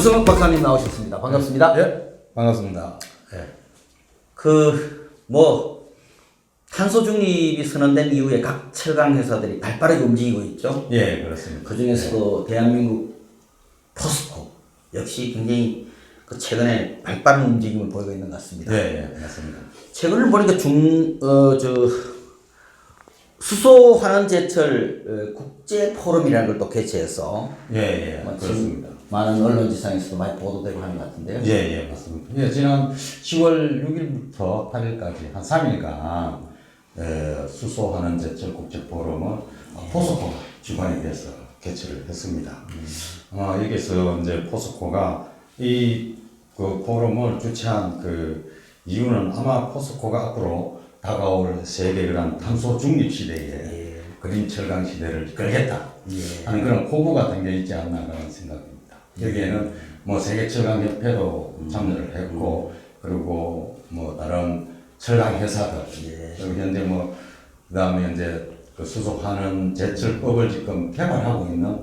유승욱 박사님 나오셨습니다. 반갑습니다. 예, 반갑습니다. 예. 탄소 중립이 선언된 이후에 각 철강 회사들이 발빠르게 움직이고 있죠. 예, 그렇습니다. 그 중에서도 대한민국 포스코 역시 굉장히 최근에 발빠른 움직임을 보이고 있는 것 같습니다. 예, 맞습니다. 최근을 보니까 수소 환원 제철 국제 포럼이라는 걸 또 개최해서 예, 그렇습니다. 많은 언론지상에서도 많이 보도되고 하는 것 같은데요. 예, 맞습니다. 예, 지난 10월 6일부터 8일까지 한 3일간 수소 환원 제철 국제 포럼을 포스코가 주관이 돼서 개최를 했습니다. 여기서 이제 포스코가 그 포럼을 주최한 그 이유는 아마 포스코가 앞으로 다가올 세계 그런 탄소 중립 시대에 그린 철강 시대를 이끌겠다 하는 그런 포부가 담겨 있지 않나 그런 생각입니다. 여기에는 세계 철강 협회도 참여를 했고 그리고 다른 철강 회사들 그리고 현재 그다음에 이제 그 수소 환원 제철법을 지금 개발하고 있는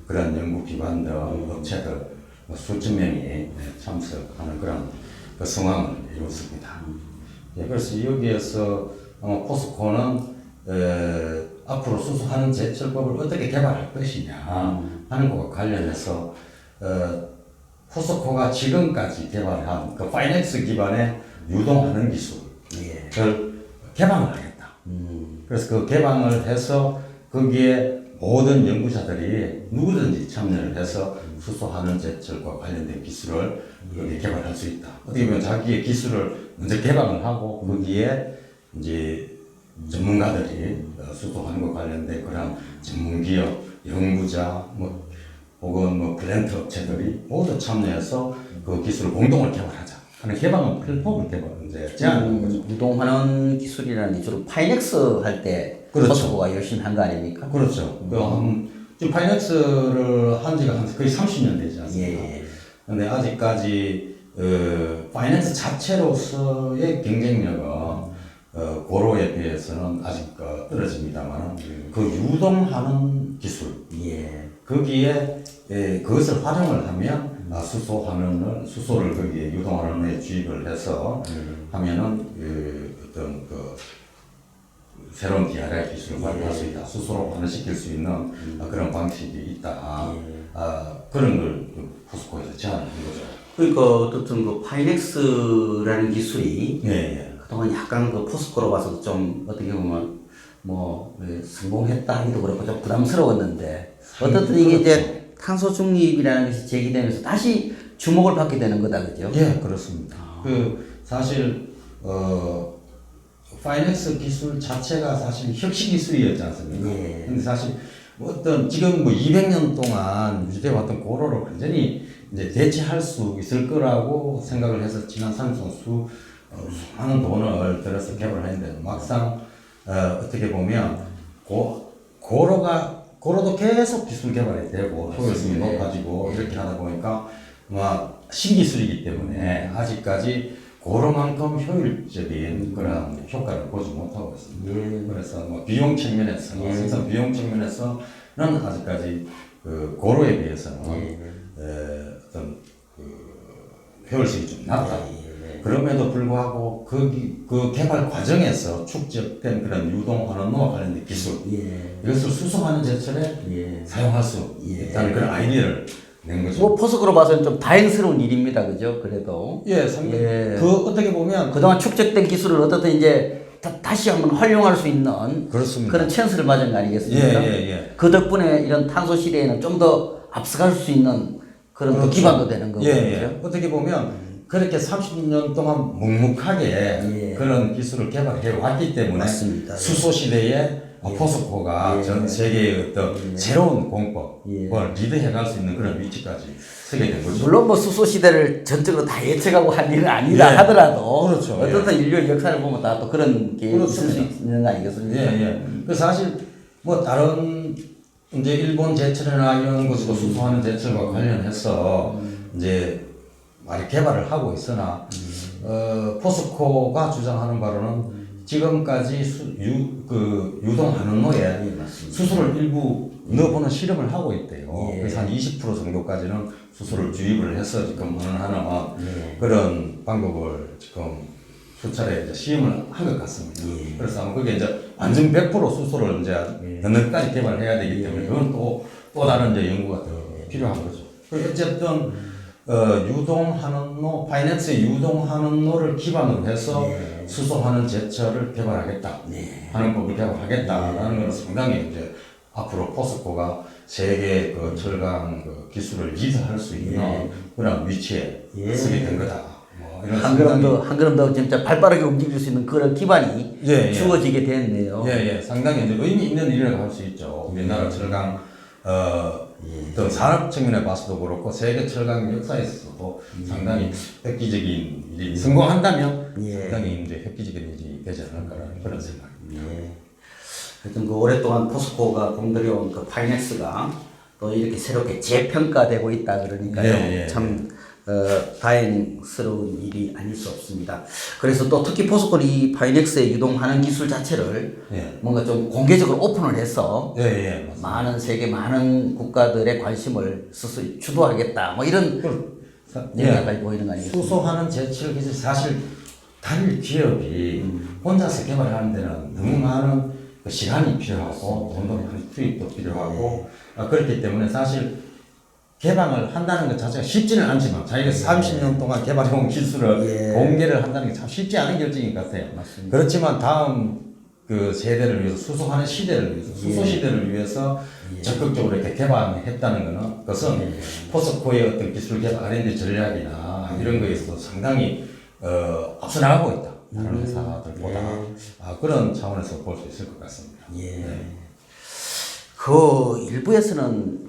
그런 연구기관들 업체들 수천 명이 참석하는 그런 그 상황을 이뤘습니다. 그래서 여기에서 포스코는 앞으로 수소 환원 제철법을 어떻게 개발할 것이냐 하는 것과 관련해서 포스코가 지금까지 개발한 그 파이넥스 기반의 유동환원 기술을 개방을 하겠다. 그래서 그 개방을 해서 거기에 모든 연구자들이 누구든지 참여를 해서 수소 환원 제철과 관련된 기술을 거기에 개발할 수 있다. 어떻게 보면 자기의 기술을 먼저 개방을 하고 거기에 이제 전문가들이 수소 환원과 관련된 그런 전문기업, 연구자, 혹은 그랜트 업체들이 모두 참여해서 그 기술을 공동으로 개발하자 하는 개방은 플랫폼을 이제 제안하는 거죠. 유동환원 기술이라는 게 주로 파이넥스 할 때 그렇죠. 포스코가 열심히 한 거 아닙니까? 그렇죠. 지금 파이넥스를 한 지가 거의 30년 되지 않습니까? 근데 아직까지 파이낸스 자체로서의 경쟁력은 고로에 비해서는 아직 떨어집니다만 그 유동환원 기술 거기에 그것을 활용을 하면 수소를 거기에 유동환원에 주입을 해서 하면은 어떤 새로운 DRI 기술을 활용할 수 있다. 수소로 환원시킬 수 있는 그런 방식이 있다. 그런 걸 포스코에서 제안을 한 거죠. 그러니까 어떻든 그 파이넥스라는 기술이 그동안 약간 그 포스코로 봐서 좀 어떻게 보면 성공했다 하기도 그렇고 좀 부담스러웠는데 어떻든 이게 이제 탄소 중립이라는 것이 제기되면서 다시 주목을 받게 되는 거다, 그죠? 예, 그렇습니다. 사실 파이넥스 기술 자체가 사실 혁신 기술이었지 않습니까? 근데 사실 지금 200년 동안 유지되어 왔던 고로를 완전히 이제 대체할 수 있을 거라고 생각을 해서 지난 30년 수많은 돈을 들여서 개발을 했는데 막상 어떻게 보면 고로도 계속 기술 개발이 되고 효율성이 높아지고 이렇게 하다 보니까 신기술이기 때문에 아직까지 고로만큼 효율적인 그런 효과를 보지 못하고 있습니다. 그래서 비용 측면에서 생산 비용 측면에서는 아직까지 고로에 비해서는 어떤 효율성이 좀 낮다. 그럼에도 불구하고 그 개발 과정에서 축적된 그런 유동환원과 관련된 기술 이것을 수소 환원 제철에 사용할 수 있다는 그런 아이디어를 낸 거죠. 포스코로 봐서는 좀 다행스러운 일입니다, 그죠? 그래도. 상당히. 어떻게 보면. 그동안 축적된 기술을 어떻든 이제 다시 한번 활용할 수 있는. 그렇습니다. 그런 찬스를 맞은 거 아니겠습니까? 그 덕분에 이런 탄소 시대에는 좀 더 앞서갈 수 있는 그런 그렇죠. 기반도 되는 거고요. 어떻게 보면 그렇게 30년 동안 묵묵하게 그런 기술을 개발해 왔기 때문에. 맞습니다. 수소 시대에 포스코가 전 세계의 어떤 새로운 공법을 리드해 갈 수 있는 그런 위치까지 서게 된 거죠. 물론 수소 시대를 전적으로 다 예측하고 한 일은 아니다 하더라도 그렇죠. 어떤 인류의 역사를 보면 다 또 그런 게 있을 수 있는 거 아니겠습니까? 그래서 사실 다른 이제 일본 제철이나 이런 것으로 수소하는 제철과 관련해서 이제 많이 개발을 하고 있으나 포스코가 주장하는 바로는 지금까지 유동한원로에 예, 맞습니다. 수소를 일부 넣어보는 실험을 하고 있대요. 예. 그래서 한 20% 정도까지는 수소를 주입을 해서 지금 하는 예. 그런 방법을 지금 수차례 이제 시험을 한 것 같습니다. 예. 그래서 아마 그게 이제 완전 100% 수소를 이제 넣는 것까지 개발을 해야 되기 때문에 그건 또 다른 이제 연구가 더 필요한 거죠. 어쨌든 유동한원로 파이낸스의 유동한원로를 기반으로 해서 수소환원 제철을 개발하겠다 하는 법을 개발하겠다라는 것은 상당히 이제 앞으로 포스코가 세계 그 철강 그 기술을 리드할 수 있는 그런 위치에 서게 된 거다. 뭐 이런 한 걸음 더 진짜 발빠르게 움직일 수 있는 그런 기반이 주어지게 됐네요. 상당히 이제 의미 있는 일이라고 할 수 있죠. 우리나라 철강 또 산업 측면에 봐서도 그렇고 세계 철강 역사에서도 상당히 획기적인 일이 성공한다면 상당히 이제 획기적인 일이 되지 않을까라는 그런 생각입니다. 하여튼 그 오랫동안 포스코가 공들여온 그 파이넥스가 또 이렇게 새롭게 재평가되고 있다 그러니까요. 참 다행스러운 일이 아닐 수 없습니다. 그래서 또 특히 포스코는 이 파이넥스의 유동하는 기술 자체를 뭔가 좀 공개적으로 오픈을 해서 많은 세계 많은 국가들의 관심을 스스로 주도하겠다. 뭐 이런 얘기까지 보이는 거 아니겠습니까? 수소하는 제철 기술 사실 단일 기업이 혼자서 개발하는 데는 너무 많은 그 시간이 필요하고 돈도 많이 투입도 필요하고 그렇기 때문에 사실 개방을 한다는 것 자체가 쉽지는 않지만 자기가 30년 동안 개발해온 기술을 공개를 한다는 게 참 쉽지 않은 결정인 것 같아요. 맞습니다. 그렇지만 다음 그 세대를 위해서 수소하는 시대를 위해서 수소 시대를 위해서 적극적으로 이렇게 개방했다는 것은 포스코의 어떤 기술 개발 R&D 전략이나 이런 거에 있어서 상당히 앞서 나가고 있다. 다른 회사들보다 그런 차원에서 볼 수 있을 것 같습니다. 그 일부에서는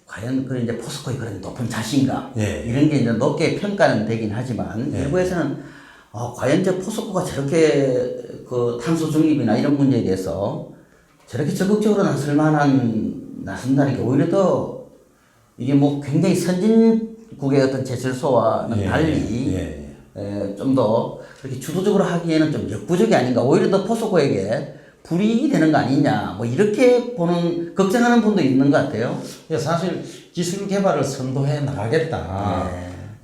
과연 그 이제 포스코의 그런 높은 자신감 이런 게 이제 높게 평가는 되긴 하지만 일부에서는 과연 저 포스코가 저렇게 그 탄소 중립이나 이런 문제에 대해서 저렇게 적극적으로 나선다는 게 오히려 더 이게 뭐 굉장히 선진국의 어떤 제철소와는 달리 좀 더 그렇게 주도적으로 하기에는 좀 역부족이 아닌가. 오히려 더 포스코에게 불이익이 되는 거 아니냐. 뭐 이렇게 보는 걱정하는 분도 있는 것 같아요. 사실 기술 개발을 선도해 나가겠다.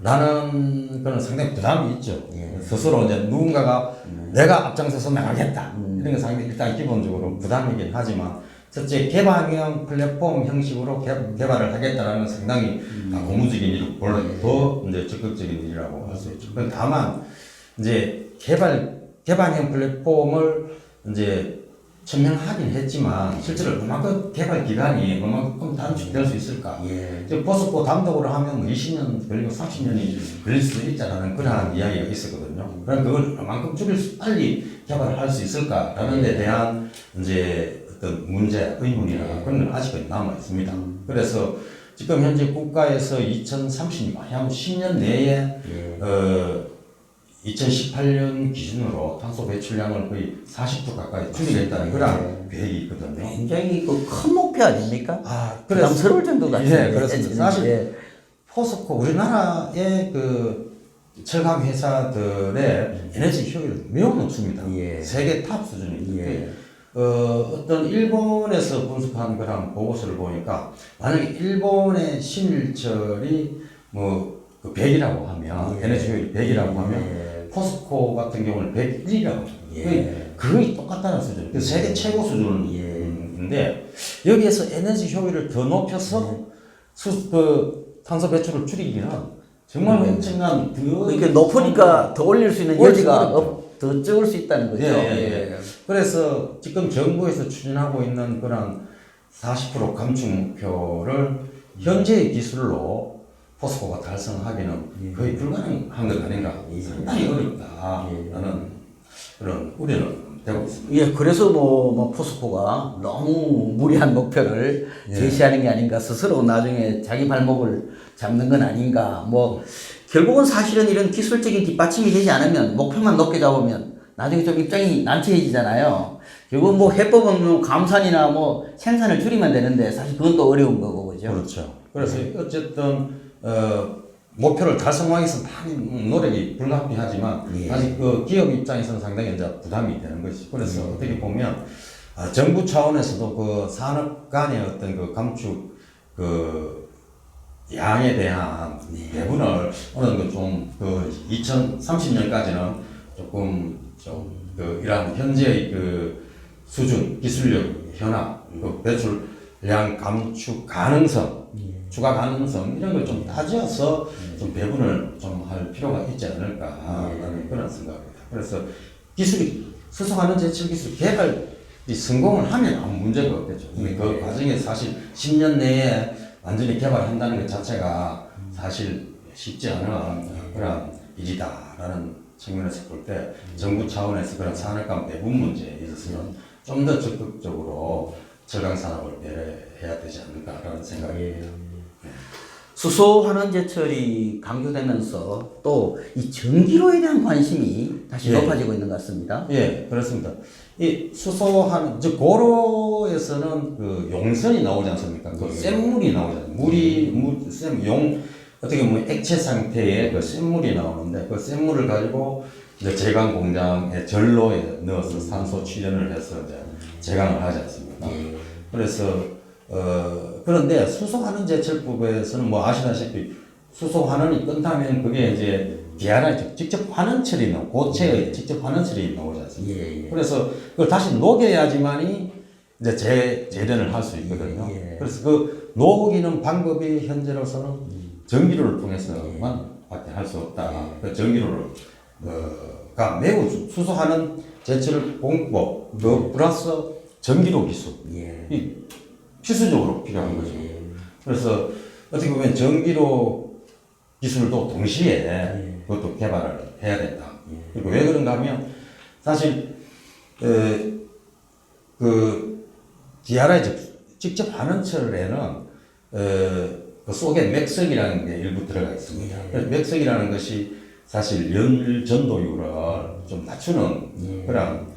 라는 그런 상당히 부담이 있죠. 스스로 이제 누군가가 내가 앞장서서 나가겠다. 이런 건 상당히 일단 기본적으로 부담이긴 하지만 첫째 개방형 플랫폼 형식으로 개발을 하겠다라는 건 상당히 고무적인 일이고 더 이제 적극적인 일이라고 할 수 있죠. 다만 이제 개방형 플랫폼을 이제 천명하긴 했지만 실제로 그만큼 개발 기간이 그만큼 단축될 수 있을까? 포스코 단독으로 하면 20년 그리고 30년이 걸릴 수도 있다라는 그러한 이야기가 있었거든요. 그럼 그걸 그만큼 빨리 개발을 할 수 있을까라는 데 대한 이제 어떤 문제, 의문이나 그런 건 아직은 남아 있습니다. 그래서 지금 현재 국가에서 2030년, 한 10년 내에 2018년 기준으로 탄소 배출량을 거의 40% 가까이 줄이겠다는 그런 계획이 있거든요. 굉장히 그 큰 목표 아닙니까? 그래서 부담스러울 정도 같아요. 그렇습니다. 사실 포스코 우리나라의 그 철강 회사들의 에너지 효율은 매우 높습니다. 세계 탑 수준입니다. 어떤 일본에서 분석한 그런 보고서를 보니까 만약에 일본의 신일철이 뭐 그 100이라고 하면 에너지 효율이 100이라고 하면 포스코 같은 경우는 101이라고 거의 똑같다는 수준. 세계 최고 수준인데 여기에서 에너지 효율을 더 높여서 그 탄소 배출을 줄이기는 정말 엄청난 그러니까 높으니까 더 올릴 수 있는 여지가 더 적을 수 있다는 거죠. 그래서 지금 정부에서 추진하고 있는 그런 40% 감축 목표를 현재의 기술로 포스코가 달성하기는 거의 불가능한 것 아닌가. 상당히 어렵다라는 그런 우려는 되고 있습니다. 그래서 뭐 포스코가 너무 무리한 목표를 제시하는 게 아닌가. 스스로 나중에 자기 발목을 잡는 건 아닌가. 뭐 결국은 사실은 이런 기술적인 뒷받침이 되지 않으면 목표만 높게 잡으면 나중에 좀 입장이 난처해지잖아요. 결국 뭐 해법은 뭐 감산이나 뭐 생산을 줄이면 되는데 사실 그건 또 어려운 거고, 그죠? 그렇죠. 그래서 어쨌든 목표를 달성하기 위해서 많이 노력이 불가피하지만 예. 아직 그 기업 입장에서는 상당히 이제 부담이 되는 것이. 그래서 어떻게 보면 정부 차원에서도 그 산업 간의 어떤 그 감축 그 양에 대한 배분을 어느 정도 좀그 2030년까지는 조금 좀 그 이러한 현재의 그 수준, 기술력 현황, 그 배출량 감축 가능성, 추가 가능성 이런 걸 좀 따져서 좀 배분을 좀 할 필요가 있지 않을까라는 그런 생각입니다. 그래서 기술이 수소하는 제철 기술 개발이 성공을 하면 아무 문제가 없겠죠. 근데 그 과정에 사실 10년 내에 완전히 개발한다는 것 자체가 사실 쉽지 않은 그런 일이다라는 측면에서 볼 때 정부 차원에서 그런 산업 간 배분 문제에 있어서는 좀 더 적극적으로 철강 산업을 배려해야 되지 않을까라는 생각입니다. 수소 환원 제철이 강조되면서 또 이 전기로에 대한 관심이 다시 높아지고 있는 것 같습니다. 예, 그렇습니다. 이 수소하는 즉 고로에서는 그 용선이 나오지 않습니까? 그 샘물이 나오잖아요. 샘용 어떻게 보면 액체 상태의 그 샘물이 나오는데 그 샘물을 가지고 이제 제강 공장의 전로에 넣어서 산소 취련을 해서 이제 제강을 하지 않습니까? 그래서 그런데 수소환원 제철법에서는 뭐 아시다시피 수소환원이 끝나면 그게 이제 DRI 직접 환원처리 고체의 직접 환원처리 나오지 않습니까? 그래서 그걸 다시 녹여야지만이 이제 재련을 할 수 있거든요. 그래서 그 녹이는 방법이 현재로서는 전기로를 통해서만 밖에 할 수 없다. 그 전기로가 매우 수소환원 제철 공법 그 플러스 전기로 기술 이 필수적으로 필요한 거죠. 그래서 어떻게 보면 전기로 기술도 동시에 그것도 개발을 해야 된다. 그리고 왜 그런가 하면 사실 그 DRI 직접 환원철에는 그 속에 맥석이라는 게 일부 들어가 있습니다. 그래서 맥석이라는 것이 사실 열 전도율을 좀 낮추는 그런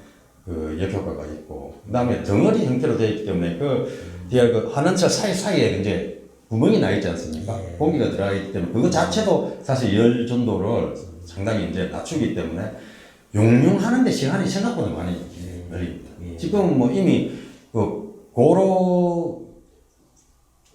그 역효과가 있고, 그 다음에 덩어리 형태로 되어 있기 때문에 그 환원철 사이사이에 이제 구멍이 나 있지 않습니까? 공기가 들어가 있기 때문에 그거 자체도 사실 열 전도를 상당히 이제 낮추기 때문에 용융하는데 시간이 생각보다 많이 걸립니다. 지금 뭐 이미 그 고로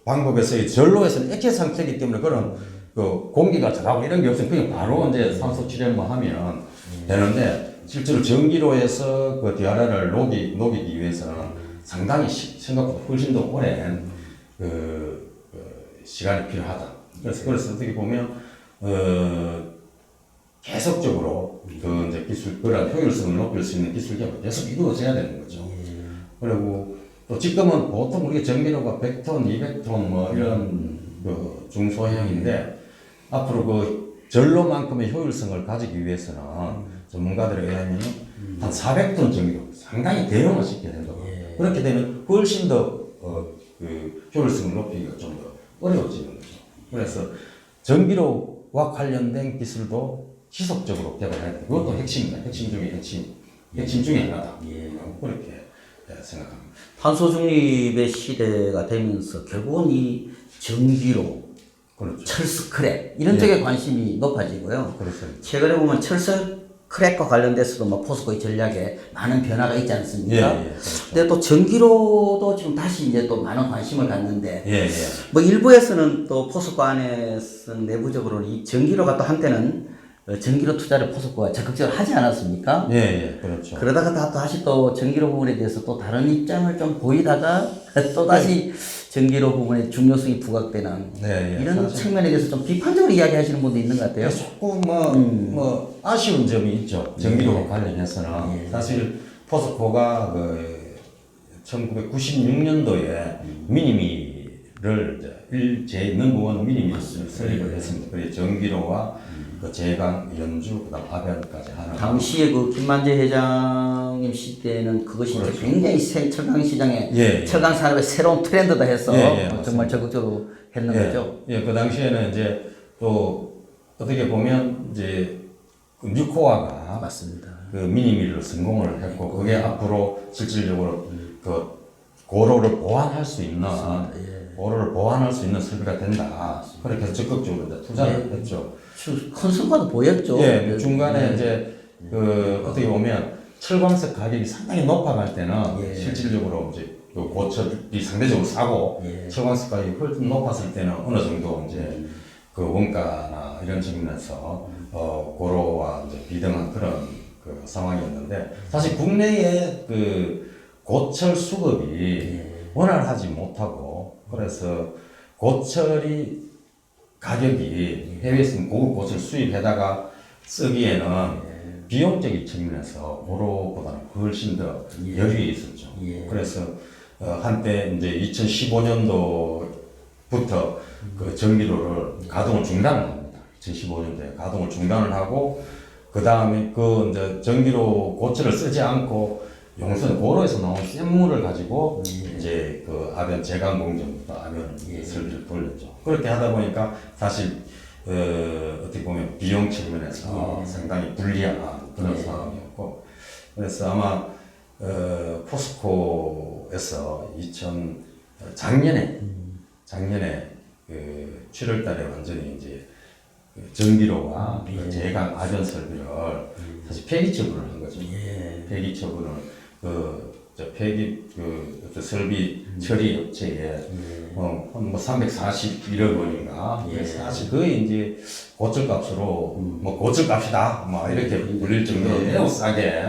방법에서의 전로에서는 액체 상태이기 때문에 그런 그 공기가 들어가고 이런 게 없으면 그냥 바로 이제 산소 취련만 하면 되는데 실제로 전기로에서 그 DRI를 녹이기 위해서는 상당히 생각보다 훨씬 더 오랜 시간이 필요하다. 그래서 어떻게 보면 계속적으로 그 이제 그런 효율성을 높일 수 있는 기술 개발 계속 이루어져야 되는 거죠. 그리고 또 지금은 보통 우리가 전기료가 100톤, 200톤 뭐 이런 그 중소형인데 앞으로 그 전로만큼의 효율성을 가지기 위해서는 전문가들에 의하면 한 400톤 전기료 상당히 대형화 시켜야 된다고. 그렇게 되면 훨씬 더 그 효율성을 높이기가 좀 더 어려워지는 거죠. 그래서 전기료와 관련된 기술도 지속적으로 개발해야 돼. 그것도 핵심이다. 핵심 중에 핵심 중에 하나다. 그렇게 생각합니다. 탄소 중립의 시대가 되면서 결국은 이 전기로, 그렇죠. 철수 크랙 이런 쪽에 관심이 높아지고요. 그렇습니다. 최근에 보면 철수 크랙과 관련돼서도 뭐 포스코의 전략에 많은 변화가 있지 않습니까? 그렇죠. 근데 또 전기로도 지금 다시 이제 또 많은 관심을 갖는데, 뭐 일부에서는 또 포스코 안에서는 내부적으로 이 전기로가 또 한때는 전기로 투자를 포스코가 적극적으로 하지 않았습니까? 그렇죠. 그러다가 다시 또 전기로 부분에 대해서 또 다른 입장을 좀 보이다가 또 다시 전기로 부분의 중요성이 부각되는 이런 측면에 대해서 좀 비판적으로 이야기하시는 분도 있는 것 같아요. 조금 뭐 아쉬운 점이 있죠. 전기로 관련해서는 사실 포스코가 그 1996년도에 미니미를 제 넘버원 미니미를 설립을 했습니다. 그래서 전기로와 그 제강, 연주, 그다음 아변까지 하는. 당시에 그 김만재 회장님 시대에는 그것이 그렇죠. 굉장히 철강 시장의 철강 산업의 새로운 트렌드다 해서 정말 적극적으로 했는 거죠. 그 당시에는 이제 또 어떻게 보면 이제 그 뉴코아가 맞습니다. 그 미니밀로 성공을 했고 그게 앞으로 실질적으로 그 고로를 보완할 수 있는 예. 고로를 보완할 수 있는 설비가 된다. 그렇게 해서 적극적으로 이제 투자를 했죠. 큰 성과도 보였죠. 예, 중간에 이제 그 어떻게 보면 철광석 가격이 상당히 높아갈 때는 예. 실질적으로 이제 그 고철이 상대적으로 싸고 예. 철광석 가격이 훨씬 높았을 때는 어느 정도 이제 그 원가나 이런 측면에서 고로와 이제 비등한 그런 그 상황이었는데 사실 국내에 그 고철 수급이 원활하지 못하고 그래서 고철이 가격이 해외에서 고급 고철 수입해다가 쓰기에는 비용적인 측면에서 고로보다는 훨씬 더 여유에 있었죠. 그래서 한때 이제 2015년도부터 그 전기로를 가동을 중단을 합니다. 2015년도에 가동을 중단을 하고 그 다음에 그 이제 전기로 고철을 쓰지 않고 용선 고로에서 나온 샘물을 가지고 이제 그 아변 제강 공정부터 아변 설비를 돌렸죠. 그렇게 하다 보니까 사실 어떻게 보면 비용 측면에서 상당히 불리한 그런 상황이었고 그래서 아마 포스코에서 작년에 그 7월달에 완전히 이제 그 전기로와 그 제강 아변 설비를 사실 폐기 처분을 한 거죠. 폐기 처분을 폐기 어떤 설비 처리 업체에 뭐 341억 원인가 사실 거의 이제 고철값으로 뭐 고철값이다 뭐 이렇게 불릴 정도로 매우 싸게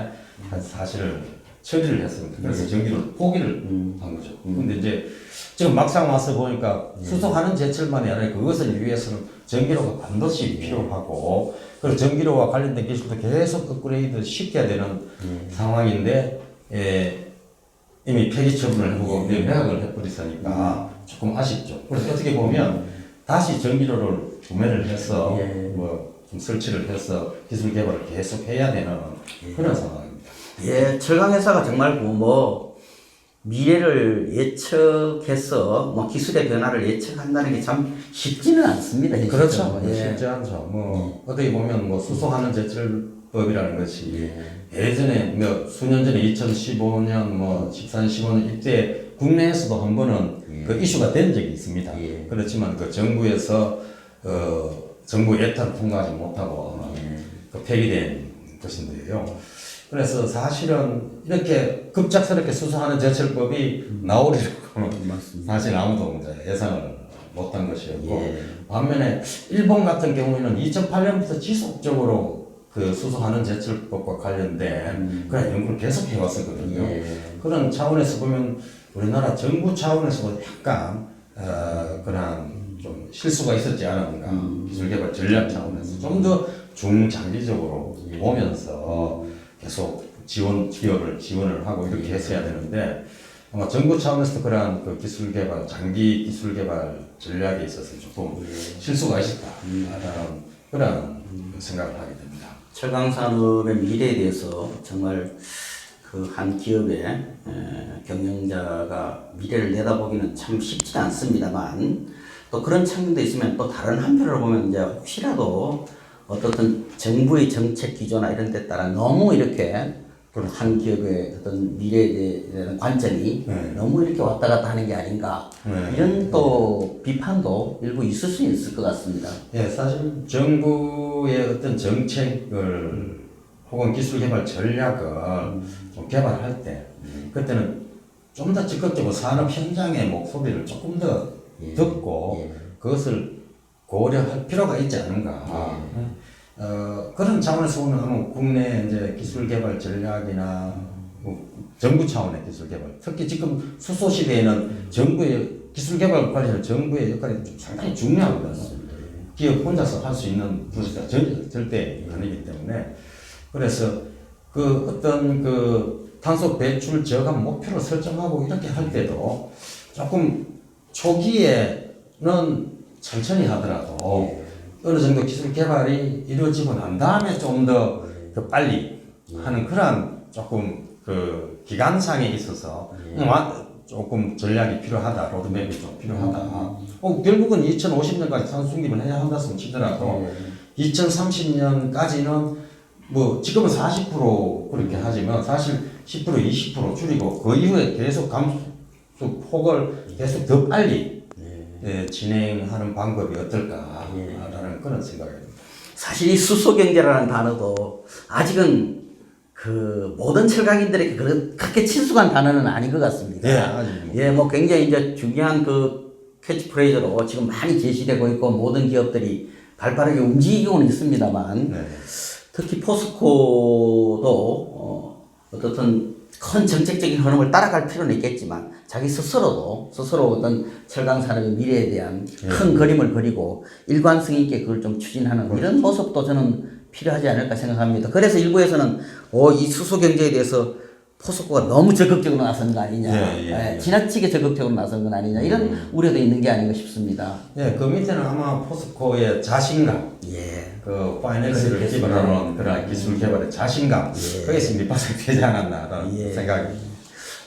사실을 처리를 했습니다. 그래서 전기를 포기를 한 거죠. 근데 이제 지금 막상 와서 보니까 수소하는 제철만이 아니라 그것을 위해서는 전기로가 반드시 필요하고 그리고 전기로와 관련된 기술도 계속 업그레이드 시켜야 되는 상황인데 이미 폐기 처분을 하고 매각을 해버렸으니까 조금 아쉽죠. 그래서 어떻게 보면 다시 전기로를 구매를 해서 좀 설치를 해서 기술 개발을 계속 해야 되는 그런 상황입니다. 예, 철강 회사가 정말 뭐 미래를 예측해서 뭐 기술의 변화를 예측한다는 게 참 쉽지는 않습니다. 그렇죠. 쉽지 않죠. 뭐 어떻게 보면 뭐 수소하는 제철법이라는 것이 예전에 몇 수년 전에 2015년 뭐 14년 15년 이때 국내에서도 한 번은 그 이슈가 된 적이 있습니다. 그렇지만 그 정부에서 정부 예탄을 통과하지 못하고 그 폐기된 것인데요. 그래서 사실은 이렇게 급작스럽게 수소하는 제철법이 나오리라고는 사실 아무도 이제 예상을 못한 것이었고 반면에 일본 같은 경우에는 2008년부터 지속적으로 그 수소하는 제철법과 관련된 그런 연구를 계속 해왔었거든요. 그런 차원에서 보면 우리나라 정부 차원에서도 약간 그런 좀 실수가 있었지 않았는가 기술개발 전략 차원에서 좀 더 중장기적으로 보면서 계속 기업을 지원을 하고 이렇게 했어야 되는데 아마 정부 차원에서 그러한 그 기술개발 장기 기술개발 전략에 있어서 조금 실수가 있었다라는 그런 생각을 하게 됩니다. 철강 산업의 미래에 대해서 정말 그 한 기업의 경영자가 미래를 내다보기는 참 쉽지 않습니다만 또 그런 측면도 있으면 또 다른 한편으로 보면 이제 혹시라도 어떤 정부의 정책 기조나 이런 데 따라 너무 이렇게 한 기업의 어떤 미래에 대한 관점이 너무 이렇게 왔다 갔다 하는 게 아닌가 이런 또 비판도 일부 있을 수 있을 것 같습니다. 예, 사실 정부의 어떤 정책을 혹은 기술 개발 전략을 좀 개발할 때 그때는 좀 더 적극적으로 산업 현장의 목소리를 조금 더 듣고 그것을 고려할 필요가 있지 않은가. 그런 차원에서 보면 아마 국내 이제 기술 개발 전략이나 정부 차원의 기술 개발, 특히 지금 수소 시대에는 정부의 기술 개발 관련 정부의 역할이 좀 상당히 중요하거든요. 기업 혼자서 할 수 있는 부서가 절대 아니기 때문에 그래서 그 어떤 그 탄소 배출 저감 목표를 설정하고 이렇게 할 때도 조금 초기에는 천천히 하더라도 어느 정도 기술 개발이 이루어지고 난 다음에 좀 더 빨리 하는 그런 조금 그 기간상에 있어서 조금 전략이 필요하다, 로드맵이 좀 필요하다. 결국은 2050년까지 탄소 중립을 해야 한다고 치더라도 2030년까지는 뭐 지금은 40% 그렇게 하지만 사실 10% 20% 줄이고 그 이후에 계속 혹을 계속 더 빨리 진행하는 방법이 어떨까라는 그런 생각입니다. 사실 이 수소경제라는 단어도 아직은 그 모든 철강인들에게 그렇게 친숙한 단어는 아닌 것 같습니다. 예, 아직 예, 뭐 굉장히 이제 중요한 그 캐치프레이즈로 지금 많이 제시되고 있고 모든 기업들이 발빠르게 움직이고는 있습니다만 특히 포스코도 어떻든 큰 정책적인 흐름을 따라갈 필요는 있겠지만 자기 스스로 어떤 철강 산업의 미래에 대한 큰 그림을 그리고 일관성 있게 그걸 좀 추진하는 이런 모습도 저는 필요하지 않을까 생각합니다. 그래서 일부에서는 이 수소 경제에 대해서 포스코가 너무 적극적으로 나선 거 아니냐, 지나치게 적극적으로 나선 건 아니냐 이런 우려도 있는 게 아닌가 싶습니다. 예, 그 밑에는 아마 포스코의 자신감, 그 파이낸스를 기반으로 그런 기술 개발의 자신감, 거기서 밑바탕 되지 않았나라는 생각이.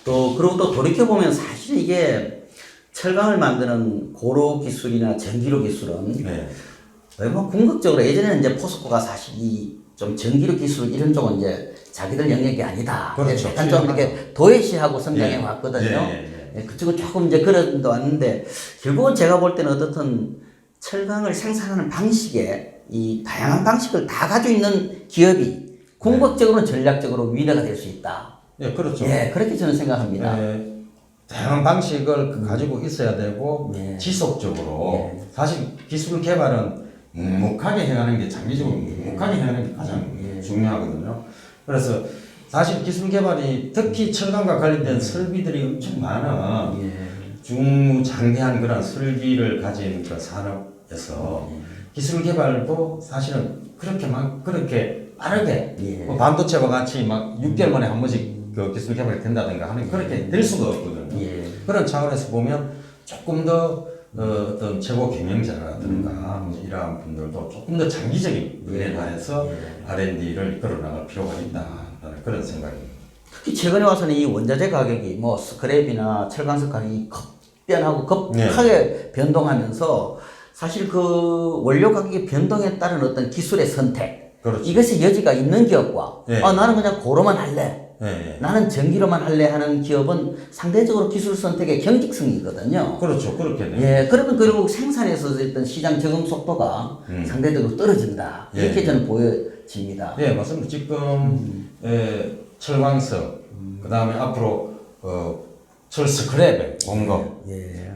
그리고 또 돌이켜 보면 사실 이게 철강을 만드는 고로 기술이나 전기로 기술은 뭐 궁극적으로 예전에는 이제 포스코가 사실 좀 전기로 기술 이런 쪽은 이제 자기들 영역이 아니다. 그렇죠. 약간 좀 이렇게 도외시하고 성장해 왔거든요. 그쪽은 조금 이제 그런도 왔는데 결국은 제가 볼 때는 어떻든 철강을 생산하는 방식에 이 다양한 방식을 다 가지고 있는 기업이 궁극적으로는 전략적으로 위대가 될 수 있다. 예, 그렇죠. 예, 그렇게 저는 생각합니다. 다양한 방식을 가지고 있어야 되고 지속적으로 사실 기술 개발은 묵묵하게 해가는 게 장기적으로 묵묵하게 해가는 게 가장 중요하거든요. 그래서 사실 기술 개발이 특히 철강과 관련된 설비들이 엄청 많은 중장대한 그런 설비를 가진 그 산업에서 기술 개발도 사실은 그렇게 빠르게 뭐 반도체와 같이 막 6개월 만에 한 번씩 그 기술 개발이 된다든가 하는 그렇게 될 수가 없거든요. 그런 차원에서 보면 조금 더 어떤 최고 경영자라든가 이러한 분들도 조금 더 장기적인 미래에 관해서 R&D를 이끌어 나갈 필요가 있다라는 그런 생각입니다. 특히 최근에 와서는 이 원자재 가격이 뭐 스크랩이나 철강석 가격이 급변하고 급하게 변동하면서 사실 그 원료 가격의 변동에 따른 어떤 기술의 선택 이것의 여지가 있는 기업과 나는 그냥 고로만 할래 나는 전기로만 할래 하는 기업은 상대적으로 기술 선택의 경직성이 있거든요. 그렇죠. 그렇게 돼요. 그러면 결국 생산에서 어떤 시장 적응 속도가 상대적으로 떨어진다. 이렇게 저는 보여집니다. 예, 맞습니다. 지금 철광석, 그 다음에 앞으로 철 스크랩의 공급,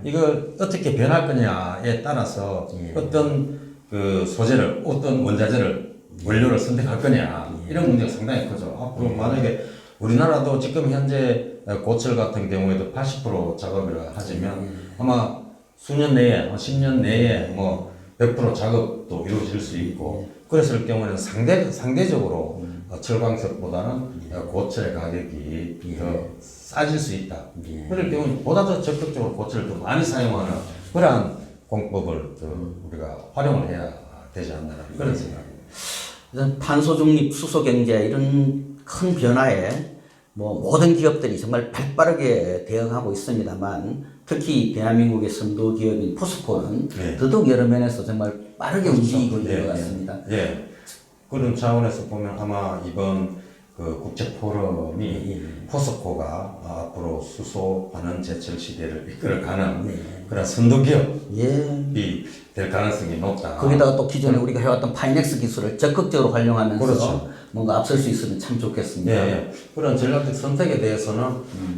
이걸 어떻게 변할 거냐에 따라서 어떤 그 소재를, 어떤 원자재를, 원료를 선택할 거냐, 이런 문제가 상당히 크죠. 앞으로 만약에 우리나라도 지금 현재 고철 같은 경우에도 80% 작업이라 하지만 아마 수년 내에, 10년 내에 뭐 100% 작업도 이루어질 수 있고 그랬을 경우에는 상대적으로 철광석보다는 고철의 가격이 더 싸질 수 있다. 그럴 경우는 보다 더 적극적으로 고철을 더 많이 사용하는 그러한 공법을 우리가 활용을 해야 되지 않나 그런 생각입니다. 탄소 중립, 수소 경제 이런 큰 변화에 뭐 모든 기업들이 정말 발빠르게 대응하고 있습니다만 특히 대한민국의 선도 기업인 포스코는 더더욱 여러 면에서 정말 빠르게 움직이고 있는 것 같습니다. 그런 차원에서 보면 아마 이번 그 국제 포럼이 포스코가 앞으로 수소 환원 제철 시대를 이끌어가는 그런 선도 기업이 될 가능성이 높다. 거기다가 또 기존에 우리가 해왔던 파이넥스 기술을 적극적으로 활용하면서 뭔가 앞설 수 있으면 참 좋겠습니다. 그런 전략적 선택에 대해서는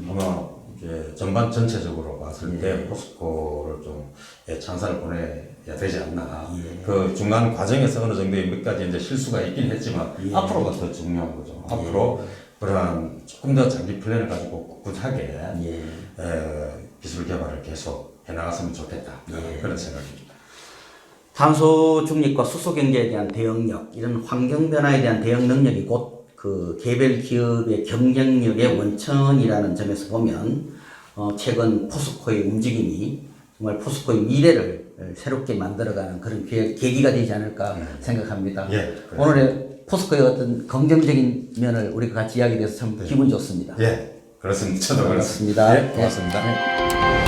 아마 이제 전반 전체적으로 봤을 때 포스코를 좀 찬사를 보내야 되지 않나. 그 중간 과정에서 어느 정도의 몇 가지 이제 실수가 있긴 했지만 앞으로가 더 중요한 거죠. 앞으로 그러한 조금 더 장기 플랜을 가지고 꿋꿋하게 기술 개발을 계속 해나갔으면 좋겠다. 그런 생각입니다. 탄소 중립과 수소 경제에 대한 대응력, 이런 환경 변화에 대한 대응 능력이 곧 그 개별 기업의 경쟁력의 원천이라는 점에서 보면 최근 포스코의 움직임이 정말 포스코의 미래를 새롭게 만들어가는 그런 계기가 되지 않을까 생각합니다. 오늘의 포스코의 어떤 긍정적인 면을 우리가 같이 이야기해서 참 기분 좋습니다. 그렇습니다. 저도 그렇습니다. 고맙습니다.